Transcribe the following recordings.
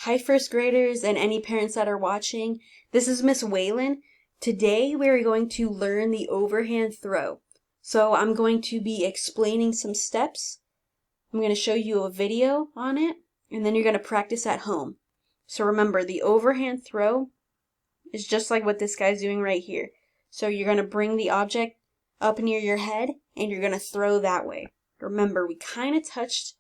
Hi first graders and any parents that are watching. This is Miss Whalen. Today we are going to learn the overhand throw. So I'm going to be explaining some steps. I'm going to show you a video on it and then you're going to practice at home. So remember, the overhand throw is just like what this guy's doing right here. So you're going to bring the object up near your head and you're going to throw that way. Remember, we kind of touched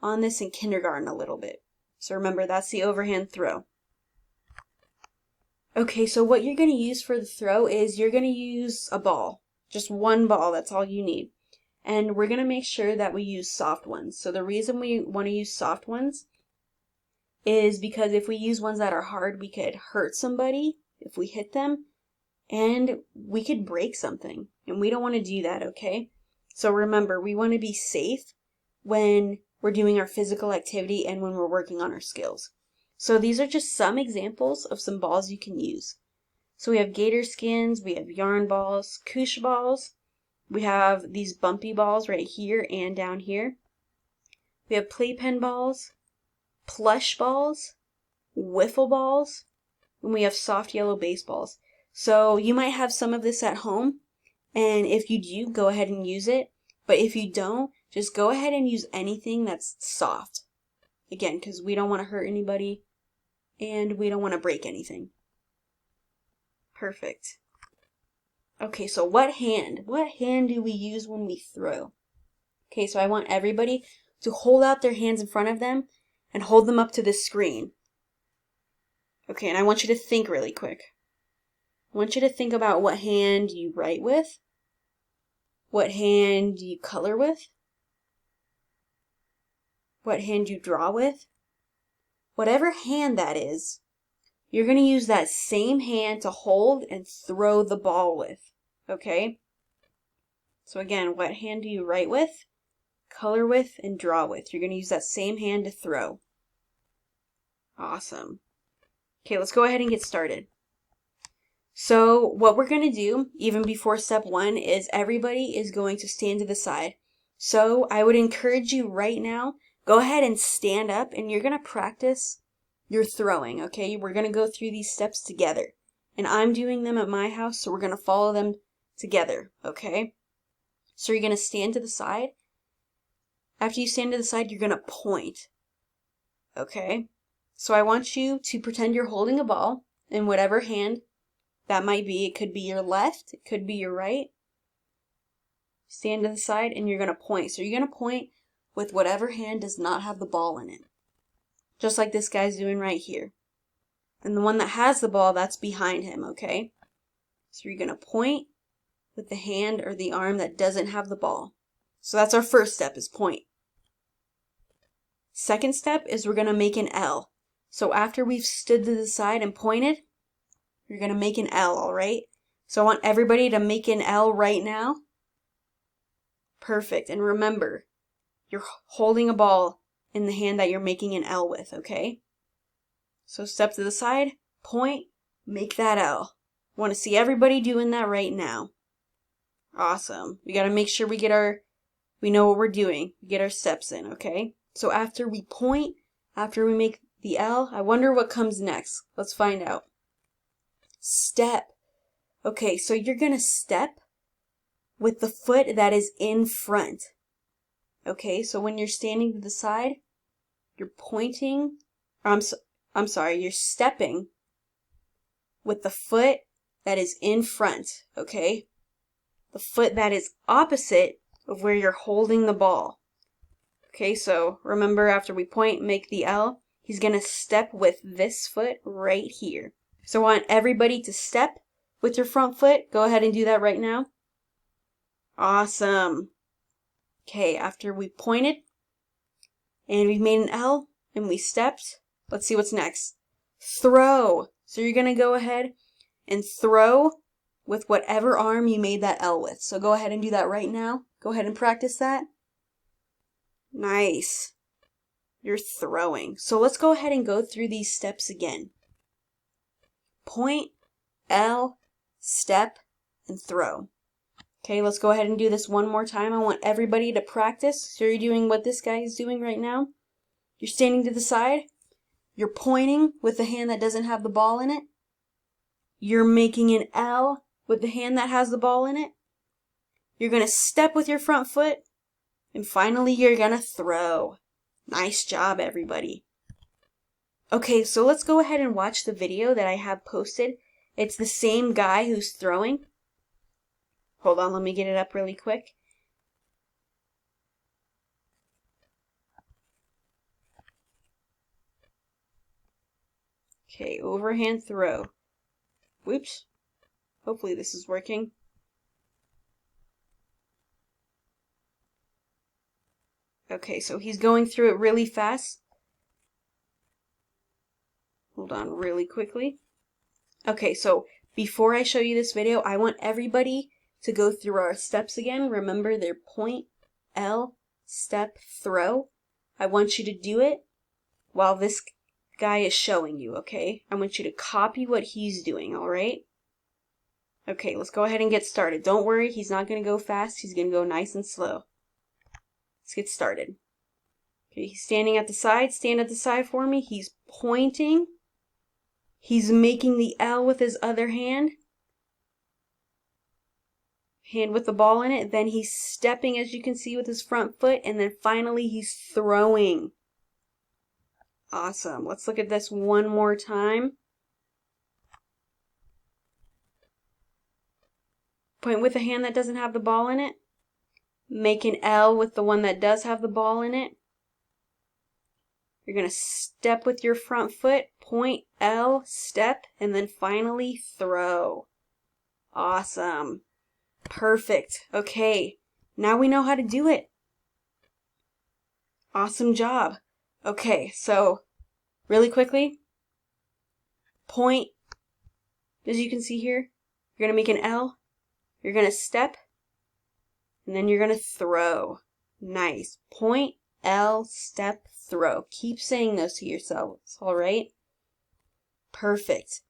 on this in kindergarten a little bit. So remember, that's the overhand throw. Okay, so what you're going to use for the throw is you're going to use a ball. Just one ball, that's all you need. And we're going to make sure that we use soft ones. So the reason we want to use soft ones is because if we use ones that are hard, we could hurt somebody if we hit them, and we could break something. And we don't want to do that, okay? So remember, we want to be safe when we're doing our physical activity and when we're working on our skills. So these are just some examples of some balls you can use. So we have gator skins, we have yarn balls, koosh balls, we have these bumpy balls right here and down here. We have playpen balls, plush balls, wiffle balls, and we have soft yellow baseballs. So you might have some of this at home, and if you do, go ahead and use it. But if you don't, just go ahead and use anything that's soft. Again, because we don't want to hurt anybody and we don't want to break anything. Perfect. Okay, so what hand? What hand do we use when we throw? Okay, so I want everybody to hold out their hands in front of them and hold them up to the screen. Okay, and I want you to think really quick. I want you to think about what hand you write with, what hand you color with, what hand you draw with. Whatever hand that is, you're going to use that same hand to hold and throw the ball with, okay? So again, what hand do you write with, color with, and draw with? You're going to use that same hand to throw. Awesome. Okay, let's go ahead and get started. So what we're going to do, even before step 1, is everybody is going to stand to the side. So I would encourage you right now, go ahead and stand up and you're going to practice your throwing, okay? We're going to go through these steps together. And I'm doing them at my house, so we're going to follow them together, okay? So you're going to stand to the side. After you stand to the side, you're going to point, okay? So I want you to pretend you're holding a ball in whatever hand that might be. It could be your left, it could be your right. Stand to the side and you're going to point. So you're going to point with whatever hand does not have the ball in it. Just like this guy's doing right here. And the one that has the ball, that's behind him, okay? So you're going to point with the hand or the arm that doesn't have the ball. So that's our first step, is point. Second step is we're going to make an L. So after we've stood to the side and pointed, you're going to make an L, all right? So I want everybody to make an L right now. Perfect. And remember, you're holding a ball in the hand that you're making an L with, okay? So step to the side, point, make that L. I want to see everybody doing that right now. Awesome. We got to make sure we know what we're doing. We get our steps in, okay? So after we point, after we make the L, I wonder what comes next. Let's find out. Step. Okay, so you're going to step with the foot that is in front. Okay, so when you're standing to the side, you're pointing, you're stepping with the foot that is in front, okay? The foot that is opposite of where you're holding the ball. Okay, so remember, after we point, make the L, he's going to step with this foot right here. So I want everybody to step with your front foot. Go ahead and do that right now. Awesome. Okay, after we pointed and we've made an L and we stepped, let's see what's next. Throw. So you're going to go ahead and throw with whatever arm you made that L with. So go ahead and do that right now. Go ahead and practice that. Nice. You're throwing. So let's go ahead and go through these steps again. Point, L, step, and throw. Okay, let's go ahead and do this one more time. I want everybody to practice. So you're doing what this guy is doing right now. You're standing to the side. You're pointing with the hand that doesn't have the ball in it. You're making an L with the hand that has the ball in it. You're going to step with your front foot. And finally, you're going to throw. Nice job, everybody. Okay, so let's go ahead and watch the video that I have posted. It's the same guy who's throwing. Hold on, let me get it up really quick. Okay, overhand throw. Whoops. Hopefully this is working. Okay, so he's going through it really fast. Hold on really quickly. Okay, so before I show you this video, I want everybody to go through our steps again. Remember, they're point, L, step, throw. I want you to do it while this guy is showing you, okay? I want you to copy what he's doing, all right? Okay, let's go ahead and get started. Don't worry, he's not going to go fast. He's going to go nice and slow. Let's get started. Okay, he's standing at the side. Stand at the side for me. He's pointing. He's making the L with his other hand. Hand with the ball in it. Then he's stepping, as you can see, with his front foot. And then finally, he's throwing. Awesome. Let's look at this one more time. Point with the hand that doesn't have the ball in it. Make an L with the one that does have the ball in it. You're going to step with your front foot, point, L, step, and then finally throw. Awesome. Perfect. Okay, now we know how to do it. Awesome job. Okay, so really quickly, point, as you can see here, you're going to make an L, you're going to step, and then you're going to throw. Nice. Point, L, step, throw. Keep saying those to yourselves, all right? Perfect.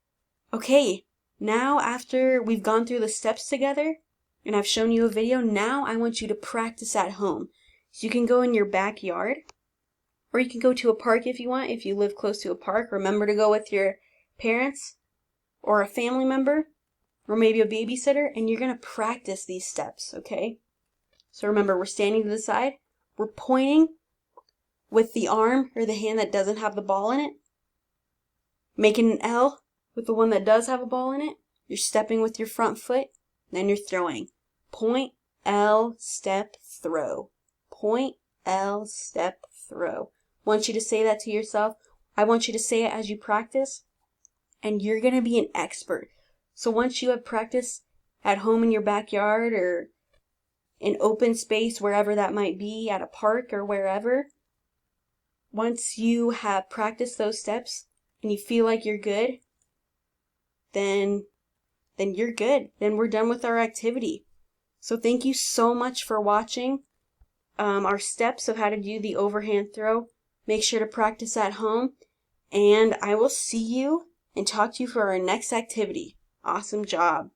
Okay, now after we've gone through the steps together, and I've shown you a video, now I want you to practice at home. So you can go in your backyard, or you can go to a park if you want. If you live close to a park, remember to go with your parents, or a family member, or maybe a babysitter, and you're going to practice these steps, okay? So remember, we're standing to the side, we're pointing with the arm or the hand that doesn't have the ball in it, making an L with the one that does have a ball in it. You're stepping with your front foot, then you're throwing. Point, L, step, throw. Point, L, step, throw. I want you to say that to yourself. I want you to say it as you practice, and you're going to be an expert. So once you have practiced at home in your backyard or in open space, wherever that might be, at a park or wherever, once you have practiced those steps and you feel like you're good, then you're good. Then we're done with our activity. So thank you so much for watching our steps of how to do the overhand throw. Make sure to practice at home, and I will see you and talk to you for our next activity. Awesome job.